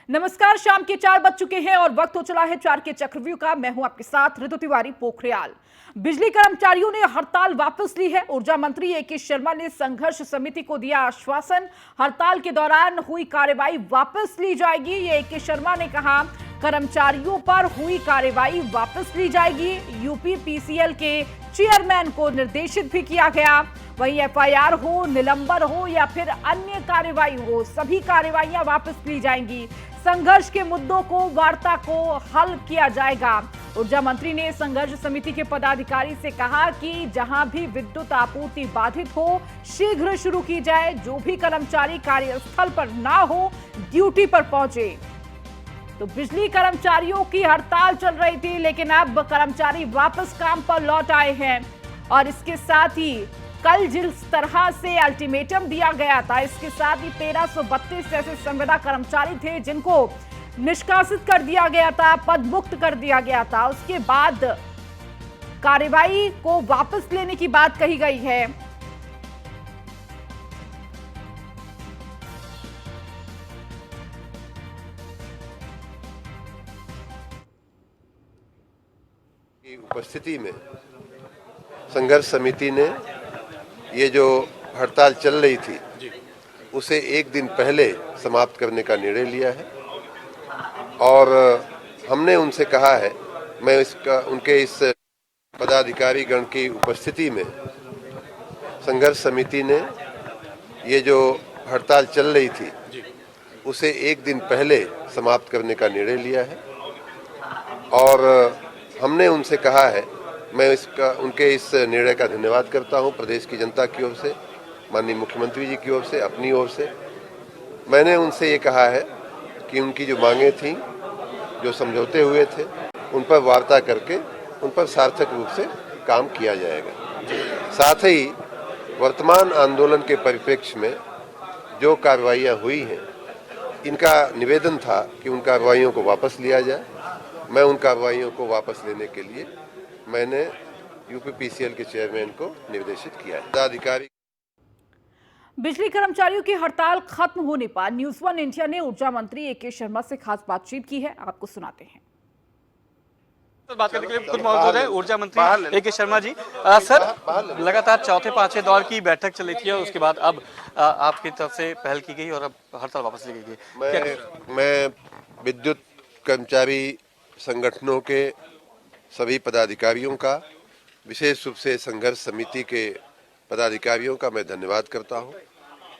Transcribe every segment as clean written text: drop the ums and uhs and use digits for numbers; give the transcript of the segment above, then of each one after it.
नमस्कार, शाम के 4 बज चुके हैं और वक्त हो चला है 4 के चक्रव्यूह का। मैं हूं आपके साथ ऋतु तिवारी पोखरियाल। बिजली कर्मचारियों ने हड़ताल वापस ली है। ऊर्जा मंत्री ए.के. शर्मा ने संघर्ष समिति को दिया आश्वासन, हड़ताल के दौरान हुई कार्रवाई वापस ली जाएगी। ये ए.के. शर्मा ने कहा, कर्मचारियों पर हुई कार्रवाई वापस ली जाएगी। यूपी पीसीएल के चेयरमैन को निर्देशित भी किया गया। वहीं एफआईआर हो, निलंबन हो या फिर अन्य कार्रवाई हो, सभी कार्रवाइयां वापस ली जाएंगी। संघर्ष के मुद्दों को, वार्ता को हल किया जाएगा। ऊर्जा मंत्री ने संघर्ष समिति के पदाधिकारी से कहा कि जहां भी विद्युत आपूर्ति बाधित हो, शीघ्र शुरू की जाए। जो भी कर्मचारी कार्यस्थल पर ना हो, ड्यूटी पर पहुंचे। तो बिजली कर्मचारियों की हड़ताल चल रही थी, लेकिन अब कर्मचारी वापस काम पर लौट आए हैं। और इसके साथ ही कल जिस तरह से अल्टीमेटम दिया गया था, इसके साथ ही 1332 ऐसे संविदा कर्मचारी थे जिनको निष्कासित कर दिया गया था, पद मुक्त कर दिया गया था। उसके बाद कार्रवाई को वापस लेने की बात कही गई है। उपस्थिति में संघर्ष समिति ने ये जो हड़ताल चल रही थी उसे एक दिन पहले समाप्त करने का निर्णय लिया है और हमने उनसे कहा है, मैं उनके इस पदाधिकारी गण की उपस्थिति में संघर्ष समिति ने ये जो हड़ताल चल रही थी उसे एक दिन पहले समाप्त करने का निर्णय लिया है और हमने उनसे कहा है, मैं उनके इस निर्णय का धन्यवाद करता हूं प्रदेश की जनता की ओर से, माननीय मुख्यमंत्री जी की ओर से, अपनी ओर से। मैंने उनसे ये कहा है कि उनकी जो मांगे थीं, जो समझौते हुए थे, उन पर वार्ता करके उन पर सार्थक रूप से काम किया जाएगा। साथ ही वर्तमान आंदोलन के परिप्रेक्ष्य में जो कार्रवाइयाँ हुई हैं, इनका निवेदन था कि उन कार्रवाइयों को वापस लिया जाए। मैं उन कार्रवाइयों को वापस लेने के लिए मैंने यूपी पीसीएल के चेयरमैन को निर्देशित किया है। पदाधिकारी बिजली कर्मचारियों की हड़ताल खत्म होने पर न्यूज वन इंडिया ने ऊर्जा मंत्री ए.के. शर्मा से खास बातचीत की है। आपको सुनाते हैं। तो बात करने के लिए खुद मौजूद है ऊर्जा मंत्री ए.के. शर्मा जी। सर, लगातार चौथे पांचवें दौर की बैठक चली थी और उसके बाद अब आपकी तरफ से पहल की गई और अब हड़ताल वापस ली गई। मैं विद्युत कर्मचारी संगठनों के सभी पदाधिकारियों का, विशेष रूप से संघर्ष समिति के पदाधिकारियों का मैं धन्यवाद करता हूं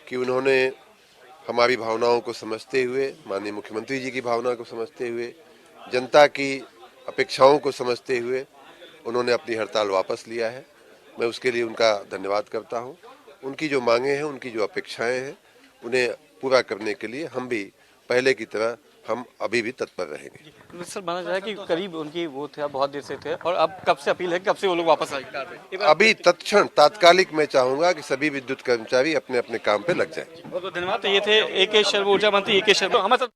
कि उन्होंने हमारी भावनाओं को समझते हुए, माननीय मुख्यमंत्री जी की भावना को समझते हुए, जनता की अपेक्षाओं को समझते हुए उन्होंने अपनी हड़ताल वापस लिया है। मैं उसके लिए उनका धन्यवाद करता हूं। उनकी जो मांगे हैं, उनकी जो अपेक्षाएं हैं, उन्हें पूरा करने के लिए हम भी पहले की तरह हम अभी भी तत्पर रहेंगे। सर, माना जाए कि करीब उनकी वो थे, बहुत देर से थे और अब कब से अपील है, कब से वो लोग वापस आएंगे? अभी तत्क्षण तात्कालिक मैं चाहूंगा कि सभी विद्युत कर्मचारी अपने अपने काम पे लग जाएं। बहुत बहुत धन्यवाद। तो ये थे ए.के. शर्मा, ऊर्जा मंत्री ए.के. शर्मा हमारे।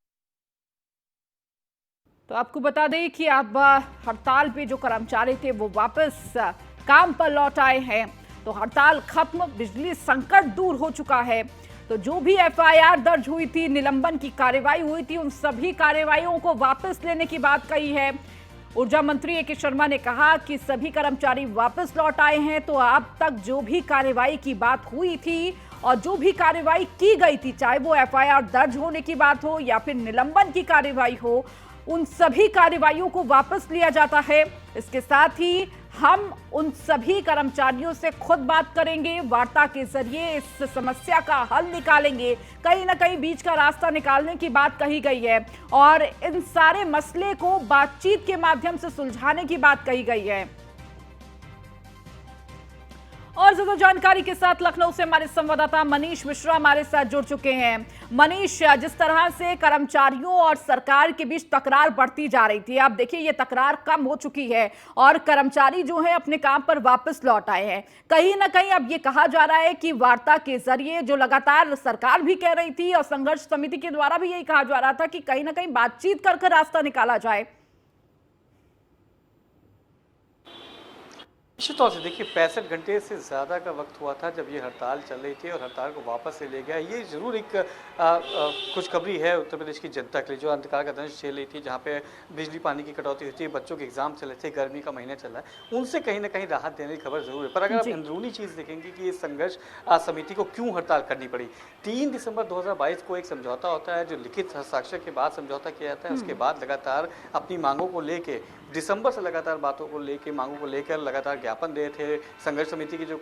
तो आपको बता दें कि अब हड़ताल पे जो कर्मचारी थे वो वापस काम पर लौट आए हैं। तो हड़ताल खत्म, बिजली संकट दूर हो चुका है। तो जो भी एफआईआर दर्ज हुई थी, निलंबन की कार्रवाई हुई थी, उन सभी कार्रवाइयों को वापस लेने की बात कही है। ऊर्जा मंत्री ए.के. शर्मा ने कहा कि सभी कर्मचारी वापस लौट आए हैं। तो अब तक जो भी कार्रवाई की बात हुई थी और जो भी कार्रवाई की गई थी, चाहे वो एफआईआर दर्ज होने की बात हो या फिर निलंबन की कार्रवाई हो, उन सभी कार्रवाइयों को वापस लिया जाता है। इसके साथ ही हम उन सभी कर्मचारियों से खुद बात करेंगे, वार्ता के जरिए इस समस्या का हल निकालेंगे। कहीं ना कहीं बीच का रास्ता निकालने की बात कही गई है और इन सारे मसले को बातचीत के माध्यम से सुलझाने की बात कही गई है। और ज्यादा जानकारी के साथ लखनऊ से हमारे संवाददाता मनीष मिश्रा हमारे साथ जुड़ चुके हैं। मनीष, जिस तरह से कर्मचारियों और सरकार के बीच तकरार बढ़ती जा रही थी, आप देखिए ये तकरार कम हो चुकी है और कर्मचारी जो है अपने काम पर वापस लौट आए हैं। कहीं ना कहीं अब ये कहा जा रहा है कि वार्ता के जरिए, जो लगातार सरकार भी कह रही थी और संघर्ष समिति के द्वारा भी यही कहा जा रहा था कि कहीं ना कहीं बातचीत कर रास्ता निकाला जाए। निश्चित तौर से देखिए 65 घंटे से ज़्यादा का वक्त हुआ था जब ये हड़ताल चल रही थी और हड़ताल को वापस से ले गया। ये ज़रूर एक खुशखबरी है उत्तर प्रदेश की जनता के लिए जो अंधकार का दंश झेल रही थी, जहाँ पे बिजली पानी की कटौती हुई थी, बच्चों के एग्जाम चल रहे थे, गर्मी का महीना चल रहा है, उनसे कहीं ना कहीं राहत देने की खबर जरूर है। पर अगर आप अंदरूनी चीज़ देखेंगे कि ये संघर्ष समिति को क्यों हड़ताल करनी पड़ी। 3 दिसंबर 2022 को एक समझौता होता है जो लिखित हस्ताक्षर के बाद समझौता किया जाता है। उसके बाद लगातार अपनी मांगों को लेके दिसंबर से लगातार बातों को लेके मांगों को लेकर लगातार ज्ञापन दे थे। संघर्ष समिति के जो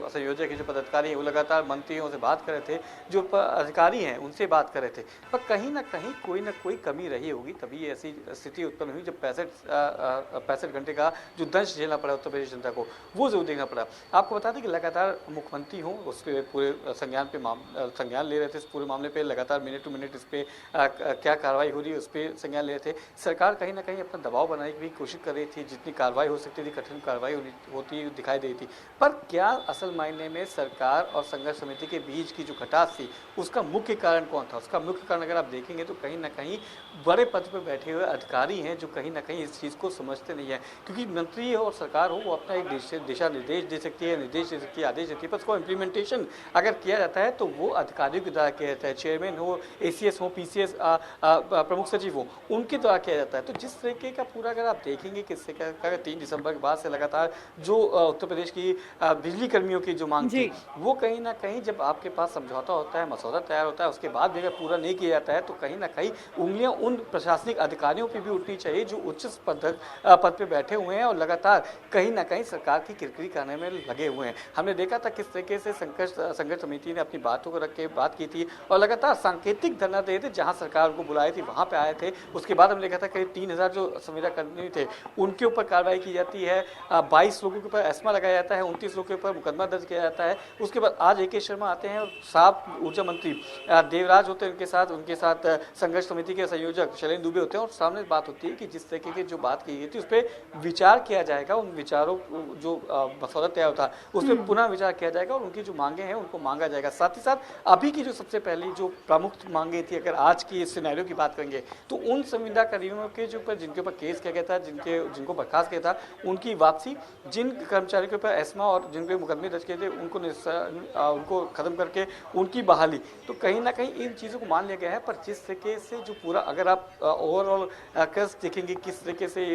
संयोजक है, जो पदाधिकारी हैं, वो लगातार मंत्रियों से बात कर रहे थे, जो अधिकारी हैं उनसे बात कर रहे थे। पर कहीं ना कहीं कोई ना कोई कमी रही होगी, तभी ऐसी स्थिति उत्पन्न हुई जब 65 घंटे का जो दंश झेलना पड़ा उत्तर प्रदेश जनता को, वो जरूर देखना पड़ा। आपको बता दें कि लगातार मुख्यमंत्री हों उसके पूरे संज्ञान ले रहे थे, इस पूरे मामले पर लगातार मिनट टू मिनट इस पर क्या कार्रवाई हो रही है उस पर संज्ञान ले रहे थे। सरकार कहीं ना कहीं अपना दबाव बनाने की भी कोशिश कर रही थी, जितनी कार्रवाई हो सकती थी कठिन कार्रवाई होती दिखाई दे थी। पर क्या असल मायने में सरकार और संघर्ष समिति के बीच की जो खटास थी उसका मुख्य कारण कौन था? उसका मुख्य कारण अगर आप देखेंगे तो कहीं ना कहीं बड़े पद पर बैठे हुए अधिकारी हैं जो कहीं ना कहीं इस चीज़ को समझते नहीं है। क्योंकि मंत्री हो और सरकार हो वो अपना एक दिशा निर्देश दे सकती है, निर्देश दे सकती है, आदेश देती है, पर उसको इम्प्लीमेंटेशन अगर किया जाता है तो वो अधिकारियों के द्वारा किया जाता है। चेयरमैन हो, ACS हो, PCS प्रमुख सचिव हो, उनके द्वारा किया जाता है। तो जिस तरीके का पूरा अगर आप देखेंगे किससे क्या 3 दिसंबर के बाद से लगातार जो उत्तर प्रदेश की बिजली कर्मियों की जो मांग थी, वो कहीं ना कहीं जब आपके पास समझौता होता है, मसौदा तैयार होता है, उसके बाद भी अगर पूरा नहीं किया जाता है तो कहीं ना कहीं उंगलियां उन प्रशासनिक अधिकारियों पर भी उठनी चाहिए जो उच्च पद पे बैठे हुए हैं और लगातार कहीं ना कहीं सरकार की किरकिरी करने में लगे हुए हैं। हमने देखा था किस तरीके से संघर्ष समिति ने अपनी बातों को रख के बात की थी और लगातार सांकेतिक धरना दे थे, जहां सरकार को बुलाए थे वहां पे आए थे। उसके बाद हमने देखा था करीब 3000 जो संविदा कर्मी थे उनके ऊपर कार्रवाई की जाती है, 22 लोगों के ऊपर एस्मा लगाया जाता है, 29 लोगों के ऊपर मुकदमा दर्ज किया जाता है। उसके बाद आज AK शर्मा आते हैं और साहब ऊर्जा मंत्री देवराज होते हैं उनके साथ संघर्ष समिति के संयोजक शैलेंद्र दुबे होते हैं और सामने बात होती है कि जिस तरीके की जो बात की गई थी उस पर विचार किया जाएगा, उन विचारों जो मसौदा तैयार होता है उस पर पुनः विचार किया जाएगा और उनकी जो मांगे हैं उनको मांगा जाएगा। साथ ही साथ अभी की जो सबसे पहली जो प्रमुख मांगे थी, अगर आज की इस सिनेरियो की बात करेंगे तो उन संविदा कर्मियों के जो जिनके ऊपर केस किया गया था, जिनको बर्खास्त किया था, उनकी वापसी, जिन कर्मचारियों के ऊपर एस्मा और जिन पे मुकदमे दर्ज किए थे उनको खत्म करके उनकी बहाली। तो कहीं ना कहीं इन चीज़ों को मान लिया गया है। पर जिस तरीके से जो पूरा अगर आप ओवरऑल कर्ज देखेंगे किस तरीके से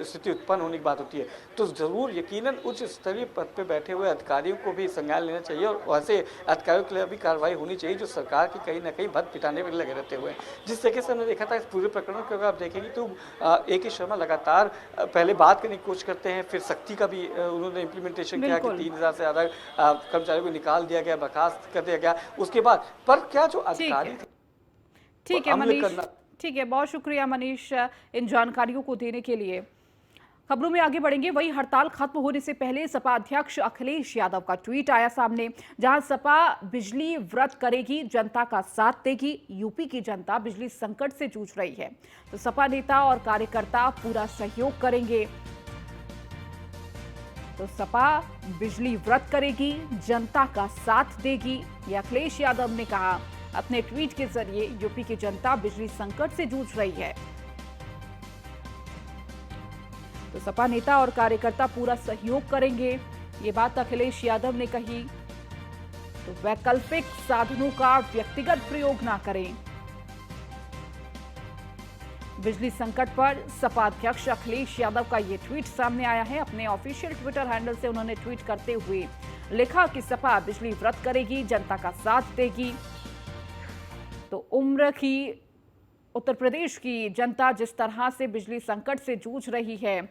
स्थिति उत्पन्न होने की बात होती है तो जरूर यकीनन उच्च स्तरीय पद पे बैठे हुए अधिकारियों को भी संज्ञान लेना चाहिए और वैसे अधिकारियों के लिए भी कार्रवाई होनी चाहिए जो सरकार की कहीं ना कहीं भद पिटाने में लगे रहते हुए। जिस तरीके से हमने देखा था इस पूरे प्रकरण को अगर आप देखेंगे तो AK शर्मा लगातार पहले बात करने की कोशिश करते हैं, फिर सख्ती का भी उन्होंने इम्प्लीमेंटेशन किया कि 3000 से ज़्यादा कर्मचारियों को निकाल दिया गया, बर्खास्त कर दिया गया। उसके बाद पर क्या जो अधिकारी थे, ठीक है मनीष, ठीक है, बहुत शुक्रिया मनीष इन जानकारियों को देने के लिए। खबरों में आगे बढ़ेंगे। वही हड़ताल खत्म होने से पहले सपा अध्यक्ष अखिलेश यादव का ट्वीट आया सामने, जहां सपा बिजली व्रत करेगी, जनता का साथ देगी। यूपी की जनता बिजली संकट से जूझ रही है तो सपा नेता और कार्यकर्ता पूरा सहयोग करेंगे। तो सपा बिजली व्रत करेगी, जनता का साथ देगी, ये अखिलेश यादव ने कहा अपने ट्वीट के जरिए। यूपी की जनता बिजली संकट से जूझ रही है तो सपा नेता और कार्यकर्ता पूरा सहयोग करेंगे, ये बात अखिलेश यादव ने कही। तो वैकल्पिक साधनों का व्यक्तिगत प्रयोग ना करें। बिजली संकट पर सपा अध्यक्ष अखिलेश यादव का ये ट्वीट सामने आया है। अपने ऑफिशियल ट्विटर हैंडल से उन्होंने ट्वीट करते हुए लिखा कि सपा बिजली व्रत करेगी, जनता का साथ देगी। तो उत्तर प्रदेश की जनता जिस तरह से बिजली संकट से जूझ रही है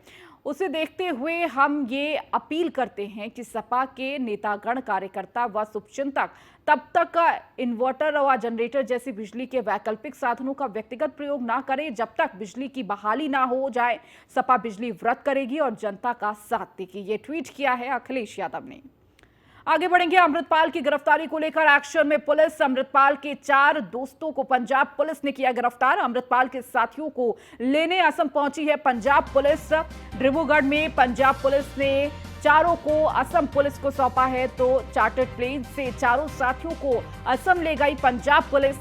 उसे देखते हुए हम ये अपील करते हैं कि सपा के नेतागण, कार्यकर्ता व शुभचिंतक तब तक इन्वर्टर और जनरेटर जैसी बिजली के वैकल्पिक साधनों का व्यक्तिगत प्रयोग ना करें जब तक बिजली की बहाली ना हो जाए। सपा बिजली व्रत करेगी और जनता का साथ देगी, ये ट्वीट किया है अखिलेश यादव ने। आगे बढ़ेंगे। अमृतपाल की गिरफ्तारी को लेकर एक्शन में पुलिस। अमृतपाल के 4 दोस्तों को पंजाब पुलिस ने किया गिरफ्तार। अमृतपाल के साथियों को लेने असम पहुंची है पंजाब पुलिस। डिब्रूगढ़ में पंजाब पुलिस ने चारों को असम पुलिस को सौंपा है। तो चार्टर्ड प्लेन से चारों साथियों को असम ले गई पंजाब पुलिस।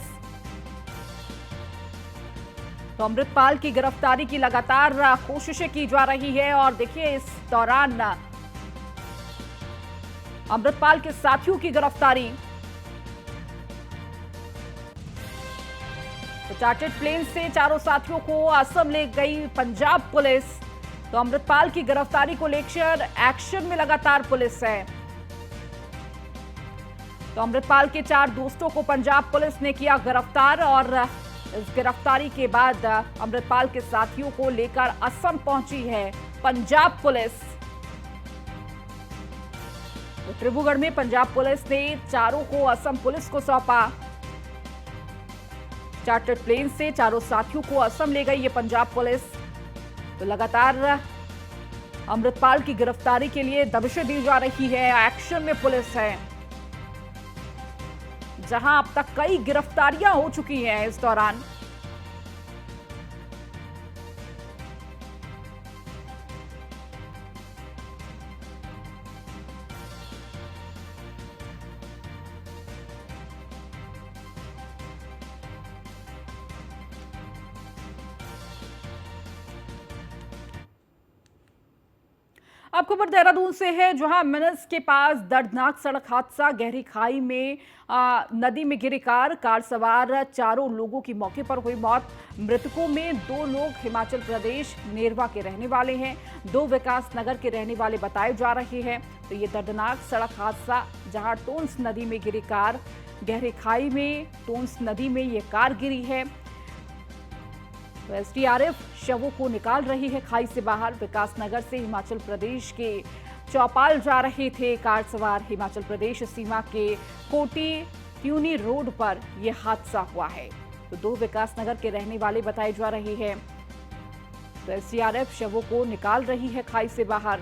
तो अमृतपाल की गिरफ्तारी की लगातार कोशिशें की जा रही है और देखिए इस दौरान अमृतपाल के साथियों की गिरफ्तारी। तो चार्टर्ड प्लेन से चारों साथियों को असम ले गई पंजाब पुलिस। तो अमृतपाल की गिरफ्तारी को लेकर एक्शन में लगातार पुलिस है। तो अमृतपाल के 4 दोस्तों को पंजाब पुलिस ने किया गिरफ्तार और इस गिरफ्तारी के बाद अमृतपाल के साथियों को लेकर असम पहुंची है पंजाब पुलिस। तो डिब्रूगढ़ में पंजाब पुलिस ने चारों को असम पुलिस को सौंपा। चार्टर्ड प्लेन से चारों साथियों को असम ले गई ये पंजाब पुलिस। तो लगातार अमृतपाल की गिरफ्तारी के लिए दबिशें दी जा रही है। एक्शन में पुलिस है, जहां अब तक कई गिरफ्तारियां हो चुकी हैं इस दौरान। अब खबर देहरादून से है, जहां मिनस के पास दर्दनाक सड़क हादसा। गहरी खाई में नदी में गिरी कार सवार 4 लोगों की मौके पर हुई मौत। मृतकों में 2 लोग हिमाचल प्रदेश नेरवा के रहने वाले हैं, 2 विकास नगर के रहने वाले बताए जा रहे हैं। तो ये दर्दनाक सड़क हादसा, जहां टोन्स नदी में गिरी कार, गहरी खाई में टोन्स नदी में ये कार गिरी है। तो एसडीआरएफ शवों को निकाल रही है खाई से बाहर। विकास नगर से हिमाचल प्रदेश के चौपाल जा रहे थे कार सवार। हिमाचल प्रदेश सीमा के कोटी ट्यूनी रोड पर यह हादसा हुआ है। तो 2 विकास नगर के रहने वाले बताए जा रहे हैं। तो एसडीआरएफ शवों को निकाल रही है खाई से बाहर।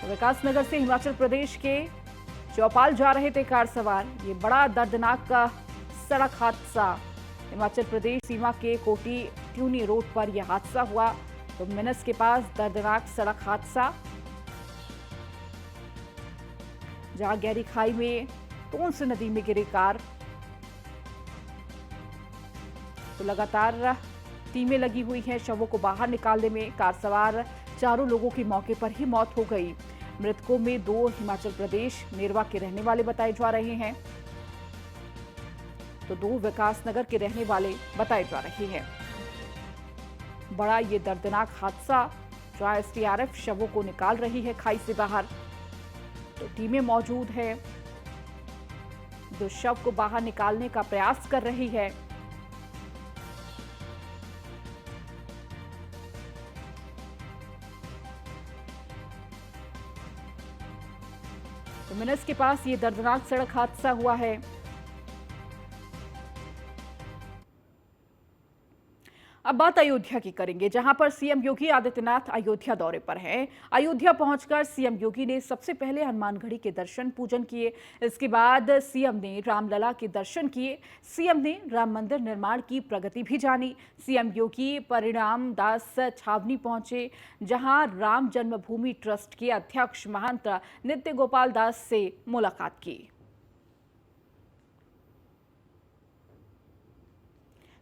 तो विकास नगर से हिमाचल प्रदेश के चौपाल जा रहे थे कार सवार। ये बड़ा दर्दनाक सड़क हादसा हिमाचल प्रदेश सीमा के कोटी ट्यूनी रोड पर यह हादसा हुआ। तो मिनस के पास दर्दनाक सड़क हादसा, जहां गहरी खाई में टोन्स नदी में गिरी कार। तो लगातार टीमें लगी हुई हैं शवों को बाहर निकालने में। कार सवार 4 लोगों की मौके पर ही मौत हो गई। मृतकों में 2 हिमाचल प्रदेश नेरवा के रहने वाले बताए जा रहे हैं, तो 2 विकास नगर के रहने वाले बताए जा रहे हैं। बड़ा ये दर्दनाक हादसा, जहां एसडीआरएफ शवों को निकाल रही है खाई से बाहर। तो टीमें मौजूद है जो शव को बाहर निकालने का प्रयास कर रही है। तो मिनस के पास ये दर्दनाक सड़क हादसा हुआ है। अब बात अयोध्या की करेंगे, जहां पर सीएम योगी आदित्यनाथ अयोध्या दौरे पर हैं। अयोध्या पहुंचकर सीएम योगी ने सबसे पहले हनुमानगढ़ी के दर्शन पूजन किए। इसके बाद सीएम ने रामलला के दर्शन किए। सीएम ने राम मंदिर निर्माण की प्रगति भी जानी। सीएम योगी परिणाम दास छावनी पहुंचे, जहां राम जन्मभूमि ट्रस्ट के अध्यक्ष महंत नित्य गोपाल दास से मुलाकात की।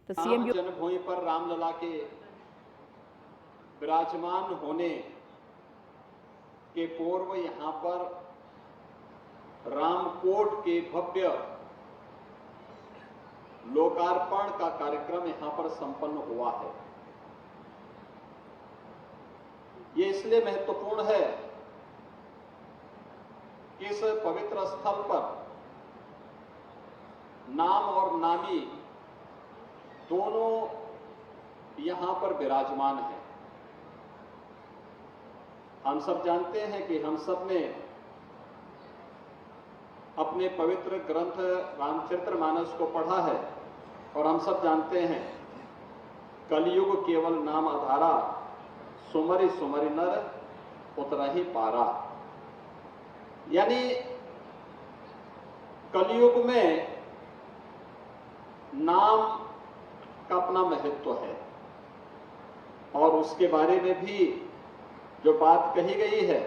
तो सीएम जन्मभूमि पर रामलला के विराजमान होने के पूर्व यहां पर रामकोट के भव्य लोकार्पण का कार्यक्रम यहां पर संपन्न हुआ है। ये इसलिए महत्वपूर्ण है कि इस पवित्र स्थल पर नाम और नामी दोनों यहां पर विराजमान हैं। हम सब जानते हैं कि हम सब ने अपने पवित्र ग्रंथ रामचरितमानस को पढ़ा है और हम सब जानते हैं कलयुग केवल नाम आधारा, सुमरि सुमरि नर उतरहि पारा। यानी कलयुग में नाम का अपना महत्व है और उसके बारे में भी जो बात कही गई है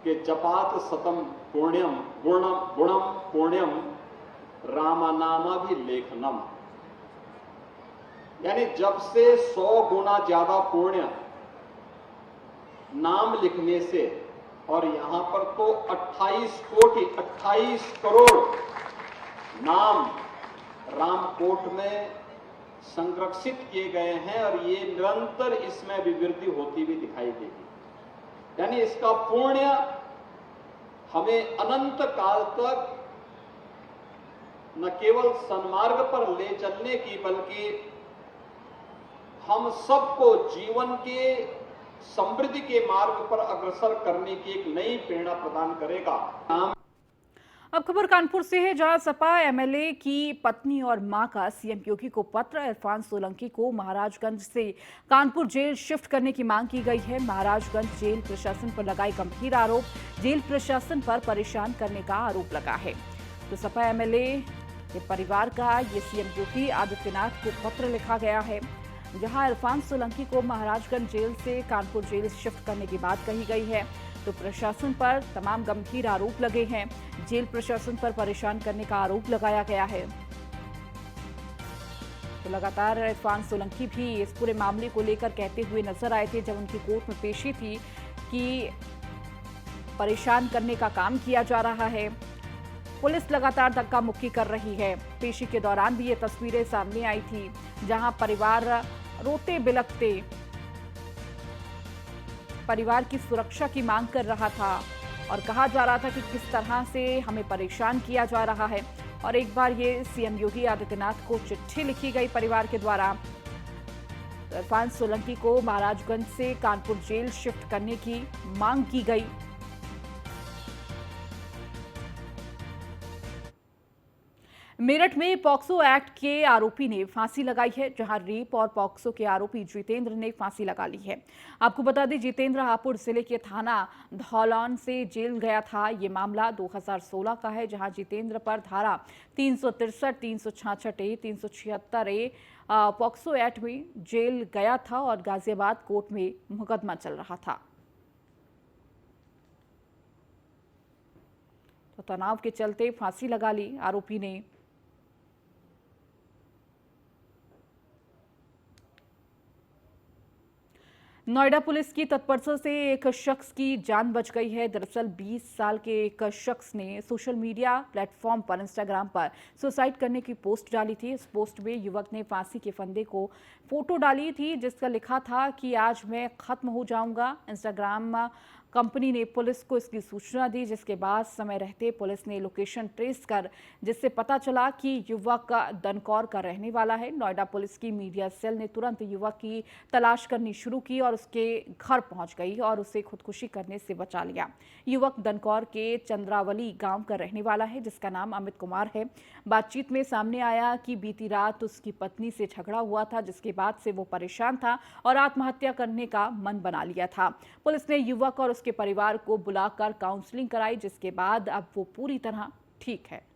कि जपात सतम पुण्यम गुणम पुण्यम रामानामा भी लेखनम, यानी जब से 100 गुना ज्यादा पुण्य नाम लिखने से, और यहां पर तो 28 करोड़ नाम रामकोट में संरक्षित किए गए हैं और ये निरंतर इसमें अभिवृद्धि होती भी दिखाई देगी। यानी इसका पुण्य हमें अनंत काल तक न केवल सन्मार्ग पर ले चलने की, बल्कि हम सबको जीवन के समृद्धि के मार्ग पर अग्रसर करने की एक नई प्रेरणा प्रदान करेगा। अब खबर कानपुर से है, जहां सपा एमएलए की पत्नी और मां का सीएम योगी को पत्र। इरफान सोलंकी को महाराजगंज से कानपुर जेल शिफ्ट करने की मांग की गई है। महाराजगंज जेल प्रशासन पर लगाए गंभीर आरोप, जेल प्रशासन पर परेशान करने का आरोप लगा है। तो सपा एमएलए के परिवार का ये सीएम योगी आदित्यनाथ को पत्र लिखा गया है, जहां इरफान सोलंकी को महाराजगंज जेल से कानपुर जेल शिफ्ट करने की बात कही गई है। तो प्रशासन पर तमाम गंभीर आरोप लगे हैं, जेल प्रशासन पर परेशान करने का आरोप लगाया गया है। तो लगातार इरफान सोलंकी भी इस पूरे मामले को लेकर कहते हुए नजर आए थे जब उनकी कोर्ट में पेशी थी कि परेशान करने का काम किया जा रहा है, पुलिस लगातार धक्का मुक्की कर रही है। पेशी के दौरान भी ये तस्वीरें सामने आई थी, जहां परिवार रोते बिलखते परिवार की सुरक्षा की मांग कर रहा था और कहा जा रहा था कि किस तरह से हमें परेशान किया जा रहा है। और एक बार ये सीएम योगी आदित्यनाथ को चिट्ठी लिखी गई परिवार के द्वारा। इरफान सोलंकी को महाराजगंज से कानपुर जेल शिफ्ट करने की मांग की गई। मेरठ में पॉक्सो एक्ट के आरोपी ने फांसी लगाई है, जहां रेप और पॉक्सो के आरोपी जितेंद्र ने फांसी लगा ली है। आपको बता दें, जितेंद्र हापुड़ जिले के थाना धौलौन से जेल गया था। ये मामला 2016 का है, जहां जितेंद्र पर धारा 363, 366 ए, 376 ए पॉक्सो एक्ट में जेल गया था और गाजियाबाद कोर्ट में मुकदमा चल रहा था। तो तनाव के चलते फांसी लगा ली आरोपी ने। नोएडा पुलिस की तत्परता से एक शख्स की जान बच गई है। दरअसल 20 साल के एक शख्स ने सोशल मीडिया प्लेटफॉर्म पर इंस्टाग्राम पर सुसाइड करने की पोस्ट डाली थी। इस पोस्ट में युवक ने फांसी के फंदे को फोटो डाली थी, जिसका लिखा था कि आज मैं खत्म हो जाऊंगा। इंस्टाग्राम कंपनी ने पुलिस को इसकी सूचना दी, जिसके बाद समय रहते पुलिस ने लोकेशन ट्रेस कर जिससे पता चला कि युवक दनकौर का रहने वाला है। नोएडा पुलिस की मीडिया सेल ने तुरंत युवक की तलाश करनी शुरू की और उसके घर पहुंच गई और उसे खुदकुशी करने से बचा लिया। युवक दनकौर के चंद्रावली गांव का रहने वाला है, जिसका नाम अमित कुमार है। बातचीत में सामने आया कि बीती रात उसकी पत्नी से झगड़ा हुआ था, जिसके बाद से वो परेशान था और आत्महत्या करने का मन बना लिया था। पुलिस ने युवक और के परिवार को बुलाकर काउंसलिंग कराई, जिसके बाद अब वो पूरी तरह ठीक है।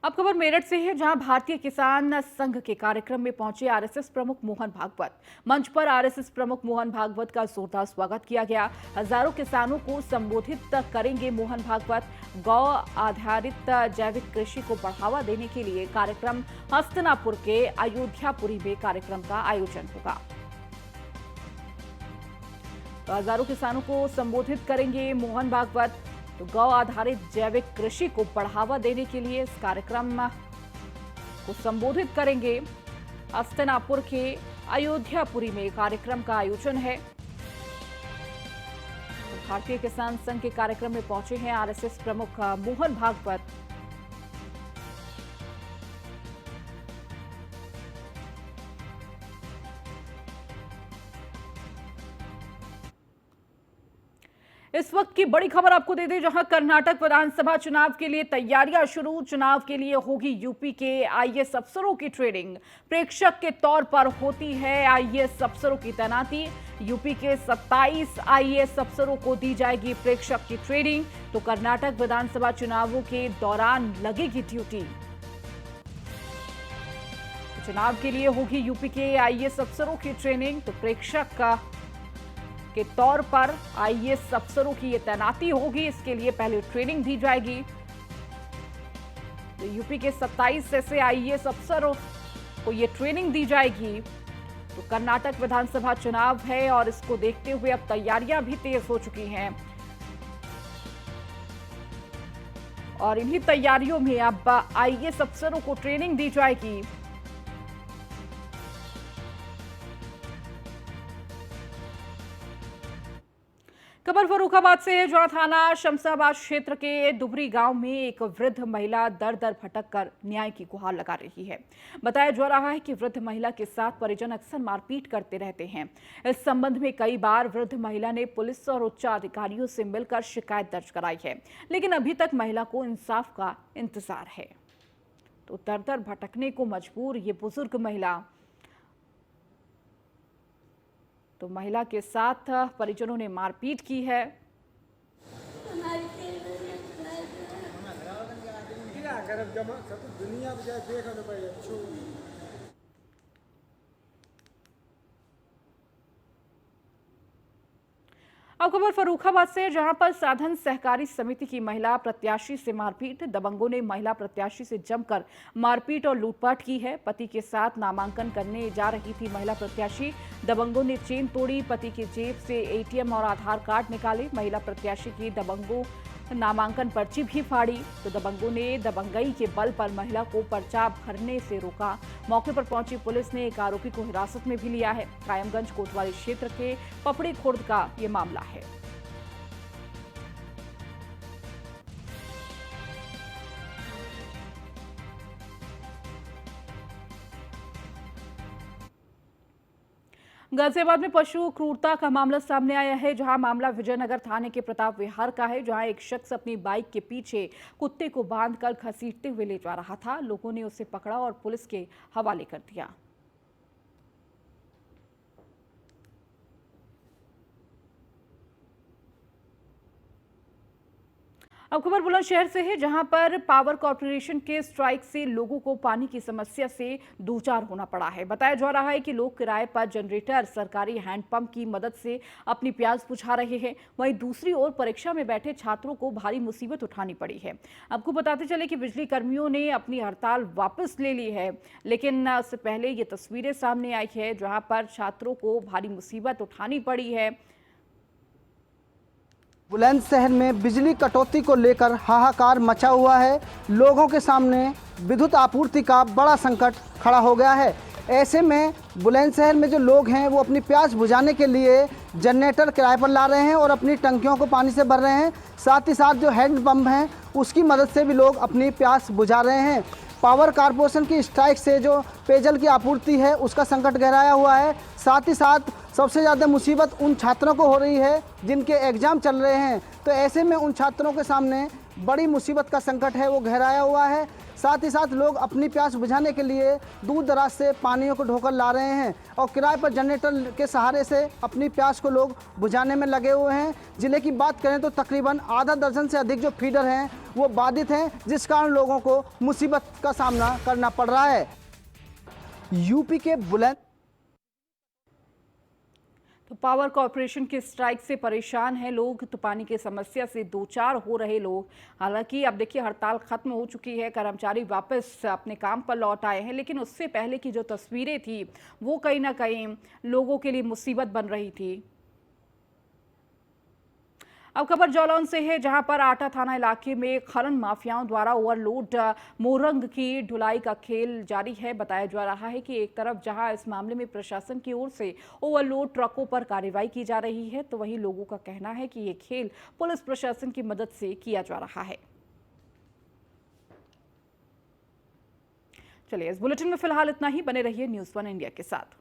अब खबर मेरठ से है, जहां भारतीय किसान संघ के कार्यक्रम में पहुंचे आरएसएस प्रमुख मोहन भागवत। मंच पर आरएसएस प्रमुख मोहन भागवत का जोरदार स्वागत किया गया। हजारों किसानों को संबोधित करेंगे मोहन भागवत। गौ आधारित जैविक कृषि को बढ़ावा देने के लिए कार्यक्रम हस्तिनापुर के अयोध्यापुरी में कार्यक्रम का आयोजन होगा। तो हजारों किसानों को संबोधित करेंगे मोहन भागवत। तो गौ आधारित जैविक कृषि को बढ़ावा देने के लिए इस कार्यक्रम को संबोधित करेंगे। हस्तिनापुर के अयोध्यापुरी में कार्यक्रम का आयोजन है। तो भारतीय किसान संघ के कार्यक्रम में पहुंचे हैं आरएसएस प्रमुख मोहन भागवत। इस वक्त की बड़ी खबर आपको दे दें, जहां कर्नाटक विधानसभा चुनाव के लिए तैयारियां शुरू। चुनाव के लिए होगी यूपी के आईएएस अफसरों की ट्रेनिंग। प्रेक्षक के तौर पर होती है आईएएस अफसरों की तैनाती। यूपी के 27 आईएएस अफसरों को दी जाएगी प्रेक्षक की ट्रेनिंग। तो कर्नाटक विधानसभा चुनावों के दौरान लगेगी ड्यूटी। चुनाव के लिए होगी यूपी के आईएएस अफसरों की ट्रेनिंग। तो प्रेक्षक के तौर पर आईएएस अफसरों की ये तैनाती होगी। इसके लिए पहले ट्रेनिंग दी जाएगी। तो यूपी के 27 ऐसे आईएएस अफसरों को ये ट्रेनिंग दी जाएगी। तो कर्नाटक विधानसभा चुनाव है और इसको देखते हुए अब तैयारियां भी तेज हो चुकी हैं और इन्हीं तैयारियों में अब आईएएस अफसरों को ट्रेनिंग दी जाएगी। खबर फर्रुखाबाद से है, जहां थाना शमशाबाद क्षेत्र के दुबरी गांव में एक वृद्ध महिला दर दर भटक कर न्याय की गुहार लगा रही है। बताया जा रहा है कि वृद्ध महिला के साथ परिजन अक्सर मारपीट करते रहते हैं। इस संबंध में कई बार वृद्ध महिला ने पुलिस और उच्च अधिकारियों से मिलकर शिकायत दर्ज कराई है, लेकिन अभी तक महिला को इंसाफ का इंतजार है। तो दर दर भटकने को मजबूर ये बुजुर्ग महिला, तो महिला के साथ परिजनों ने मारपीट की है। अब खबर फर्रुखाबाद से, जहां पर साधन सहकारी समिति की महिला प्रत्याशी से मारपीट। दबंगों ने महिला प्रत्याशी से जमकर मारपीट और लूटपाट की है। पति के साथ नामांकन करने जा रही थी महिला प्रत्याशी। दबंगों ने चेन तोड़ी, पति की जेब से एटीएम और आधार कार्ड निकाले। महिला प्रत्याशी की दबंगों नामांकन पर्ची भी फाड़ी। तो दबंगों ने दबंगई के बल पर महिला को पर्चा भरने से रोका। मौके पर पहुंची पुलिस ने एक आरोपी को हिरासत में भी लिया है। कायमगंज कोतवाली क्षेत्र के पपड़ी खुर्द का ये मामला है। गाजियाबाद में पशु क्रूरता का मामला सामने आया है, जहां मामला विजयनगर थाने के प्रताप विहार का है, जहां एक शख्स अपनी बाइक के पीछे कुत्ते को बांधकर घसीटते हुए ले जा रहा था। लोगों ने उसे पकड़ा और पुलिस के हवाले कर दिया। अब खबर बुलंदशहर से है, जहां पर पावर कॉर्पोरेशन के स्ट्राइक से लोगों को पानी की समस्या से दो चार होना पड़ा है। बताया जा रहा है कि लोग किराए पर जनरेटर, सरकारी हैंडपंप की मदद से अपनी प्यास बुझा रहे हैं। वहीं दूसरी ओर परीक्षा में बैठे छात्रों को भारी मुसीबत उठानी पड़ी है। आपको बताते चले कि बिजली कर्मियों ने अपनी हड़ताल वापस ले ली है, लेकिन उससे पहले ये तस्वीरें सामने आई है, जहां पर छात्रों को भारी मुसीबत उठानी पड़ी है। बुलंदशहर में बिजली कटौती को लेकर हाहाकार मचा हुआ है। लोगों के सामने विद्युत आपूर्ति का बड़ा संकट खड़ा हो गया है। ऐसे में बुलंदशहर में जो लोग हैं वो अपनी प्यास बुझाने के लिए जनरेटर किराए पर ला रहे हैं और अपनी टंकियों को पानी से भर रहे हैं। साथ ही साथ जो हैंड पंप हैं उसकी मदद से भी लोग अपनी प्यास बुझा रहे हैं। पावर कॉर्पोरेशन की स्ट्राइक से जो पेयजल की आपूर्ति है उसका संकट गहराया हुआ है। साथ ही साथ सबसे ज़्यादा मुसीबत उन छात्रों को हो रही है जिनके एग्ज़ाम चल रहे हैं। तो ऐसे में उन छात्रों के सामने बड़ी मुसीबत का संकट है वो गहराया हुआ है। साथ ही साथ लोग अपनी प्यास बुझाने के लिए दूर दराज से पानियों को ढोकर ला रहे हैं और किराए पर जनरेटर के सहारे से अपनी प्यास को लोग बुझाने में लगे हुए हैं। ज़िले की बात करें तो तकरीबन आधा दर्जन से अधिक जो फीडर हैं वो बाधित हैं, जिस कारण लोगों को मुसीबत का सामना करना पड़ रहा है। यूपी के बुलंद तो पावर कॉर्पोरेशन की स्ट्राइक से परेशान हैं लोग, तो पानी की समस्या से दो चार हो रहे लोग। हालांकि अब देखिए हड़ताल खत्म हो चुकी है, कर्मचारी वापस अपने काम पर लौट आए हैं, लेकिन उससे पहले की जो तस्वीरें थी वो कहीं ना कहीं लोगों के लिए मुसीबत बन रही थी। अब खबर जौलौन से है, जहां पर आटा थाना इलाके में खनन माफियाओं द्वारा ओवरलोड मोरंग की ढुलाई का खेल जारी है। बताया जा रहा है कि एक तरफ जहां इस मामले में प्रशासन की ओर से ओवरलोड ट्रकों पर कार्रवाई की जा रही है, तो वहीं लोगों का कहना है कि ये खेल पुलिस प्रशासन की मदद से किया जा रहा है। चलिए, इस बुलेटिन में फिलहाल इतना ही। बने रहिए न्यूज़ 1 इंडिया के साथ।